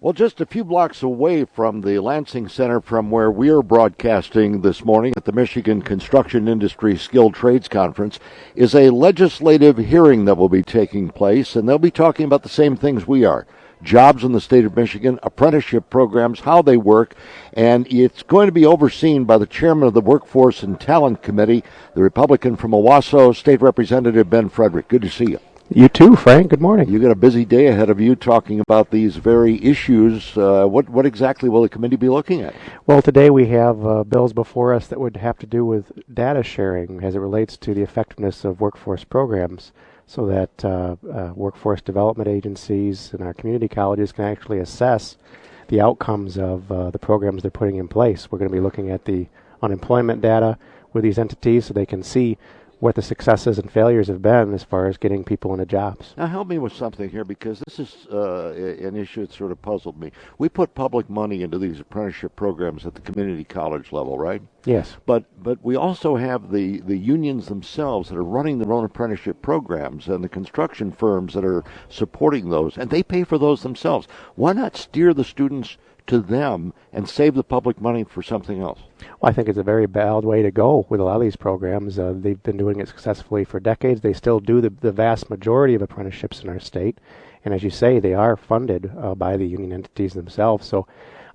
Well, just a few blocks away from the Lansing Center from where we're broadcasting this morning at the Michigan Construction Industry Skilled Trades Conference is a legislative hearing that will be taking place, and they'll be talking about the same things we are. Jobs in the state of Michigan, apprenticeship programs, how they work, and it's going to be overseen by the chairman of the Workforce and Talent Committee, the Republican from Owasso, State Representative Ben Frederick. Good to see you. You too, Frank. Good morning. You got a busy day ahead of you talking about these very issues. What exactly will the committee be looking at? Well, today we have bills before us that would have to do with data sharing as it relates to the effectiveness of workforce programs, so that workforce development agencies and our community colleges can actually assess the outcomes of the programs they're putting in place. We're going to be looking at the unemployment data with these entities so they can see what the successes and failures have been as far as getting people into jobs. Now help me with something here, because this is an issue that sort of puzzled me. We put public money into these apprenticeship programs at the community college level, right? Yes. But we also have the unions themselves that are running their own apprenticeship programs and the construction firms that are supporting those, and they pay for those themselves. Why not steer the students to them and save the public money for something else? Well, I think it's a very bad way to go with a lot of these programs. They've been doing it successfully for decades. They still do the vast majority of apprenticeships in our state. And as you say, they are funded by the union entities themselves. So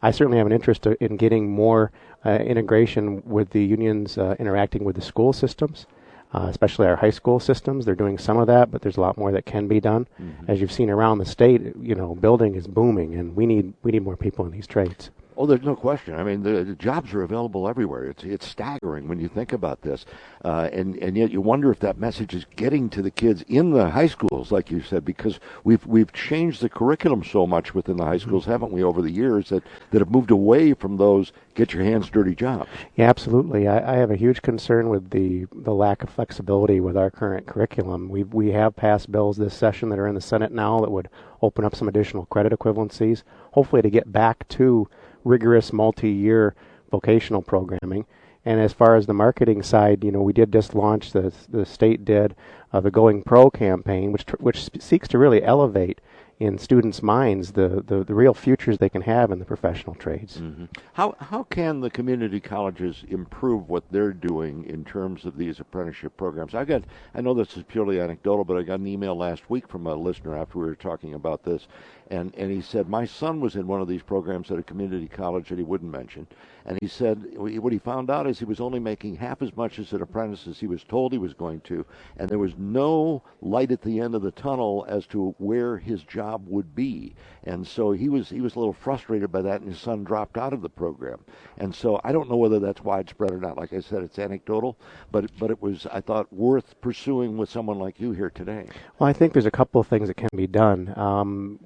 I certainly have an interest in getting more integration with the unions interacting with the school systems, especially our high school systems. They're doing some of that, but there's a lot more that can be done. Mm-hmm. As you've seen around the state, building is booming, and we need more people in these trades. Oh, there's no question. I mean, the jobs are available everywhere. It's staggering when you think about this, and yet you wonder if that message is getting to the kids in the high schools, like you said, because we've changed the curriculum so much within the high schools, mm-hmm. haven't we, over the years that have moved away from those get your hands dirty jobs. Yeah, absolutely. I have a huge concern with the lack of flexibility with our current curriculum. We have passed bills this session that are in the Senate now that would open up some additional credit equivalencies, hopefully to get back to rigorous multi-year vocational programming. And as far as the marketing side, we did just launch, the state did, the Going Pro campaign, which seeks to really elevate in students' minds the real futures they can have in the professional trades. Mm-hmm. How can the community colleges improve what they're doing in terms of these apprenticeship programs? I know this is purely anecdotal, but I got an email last week from a listener after we were talking about this, and he said, my son was in one of these programs at a community college that he wouldn't mention, and he said what he found out is he was only making half as much as an apprentice as he was told he was going to, and there was no light at the end of the tunnel as to where his job would be. And so he was a little frustrated by that, and his son dropped out of the program. And so I don't know whether that's widespread or not. Like I said, it's anecdotal, but it was, I thought, worth pursuing with someone like you here today. Well, I think there's a couple of things that can be done.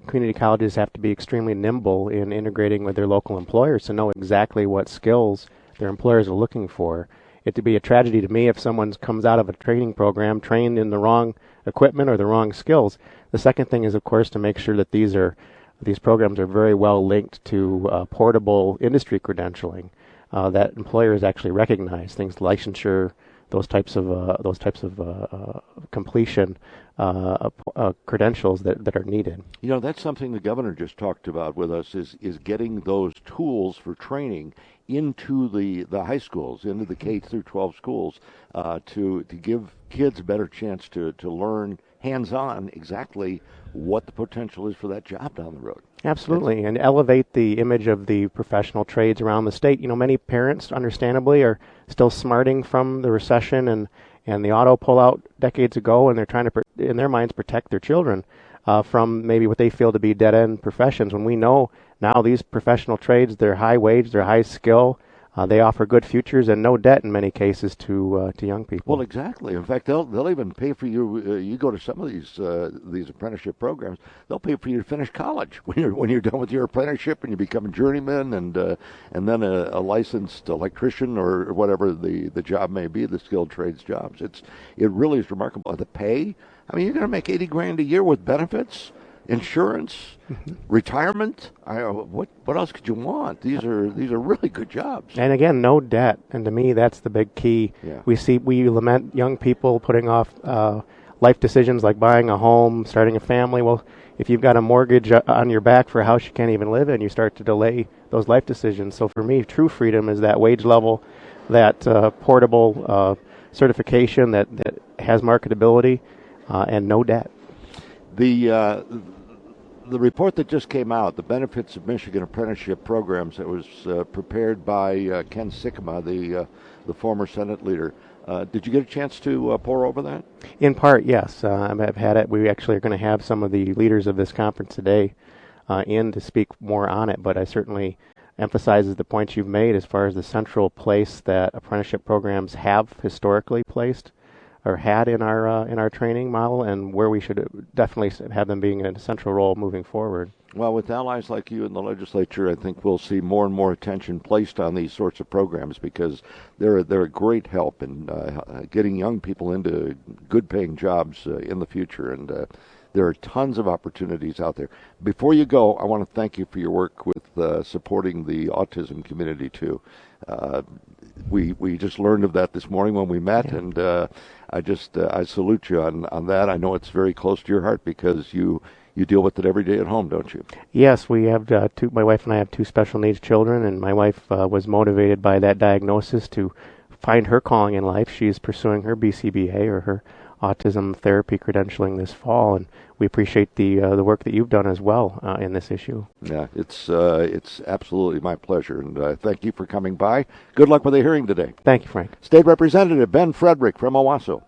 Community colleges have to be extremely nimble in integrating with their local employers to know exactly what skills their employers are looking for. It'd be a tragedy to me if someone comes out of a training program trained in the wrong equipment or the wrong skills. The second thing is, of course, to make sure that these programs are very well linked to portable industry credentialing that employers actually recognize, things licensure, those types of completion credentials that are needed. That's something the governor just talked about with us is getting those tools for training into the high schools, into the K through 12 schools, to give kids a better chance to learn hands-on exactly what the potential is for that job down the road. Absolutely, and elevate the image of the professional trades around the state. Many parents, understandably, are still smarting from the recession and the auto pullout decades ago, and they're trying to, in their minds, protect their children from maybe what they feel to be dead-end professions, when we know now these professional trades, they're high wage, they're high skill, they offer good futures and no debt in many cases to young people. Well, exactly. In fact, they'll even pay for you. You go to some of these apprenticeship programs, they'll pay for you to finish college when you're done with your apprenticeship and you become a journeyman and then a licensed electrician or whatever the job may be, the skilled trades jobs. It really is remarkable. The pay. I mean, you're going to make $80,000 a year with benefits, insurance, retirement. What else could you want? These are really good jobs. And again, no debt. And to me, that's the big key. Yeah. We lament young people putting off life decisions like buying a home, starting a family. Well, if you've got a mortgage on your back for a house you can't even live in, you start to delay those life decisions. So for me, true freedom is that wage level, that portable certification that has marketability, and no debt. The report that just came out, the Benefits of Michigan Apprenticeship Programs, that was prepared by Ken Sikkema, the former Senate leader. Did you get a chance to pore over that? In part, yes. I've had it. We actually are going to have some of the leaders of this conference today in to speak more on it, but I certainly emphasizes the points you've made as far as the central place that apprenticeship programs have historically placed or had in our training model, and where we should definitely have them being in a central role moving forward. Well, with allies like you in the legislature, I think we'll see more and more attention placed on these sorts of programs, because they're a great help in getting young people into good-paying jobs in the future, and there are tons of opportunities out there. Before you go, I want to thank you for your work with supporting the autism community too. We just learned of that this morning when we met, and I salute you on that. I know it's very close to your heart because you deal with it every day at home, don't you? Yes, we have my wife and I have two special needs children, and my wife was motivated by that diagnosis to find her calling in life. She's pursuing her BCBA, or her autism therapy credentialing, this fall, and we appreciate the work that you've done as well in this issue. Yeah, it's absolutely my pleasure, and thank you for coming by. Good luck with the hearing today. Thank you, Frank. State Representative Ben Frederick from Owasso.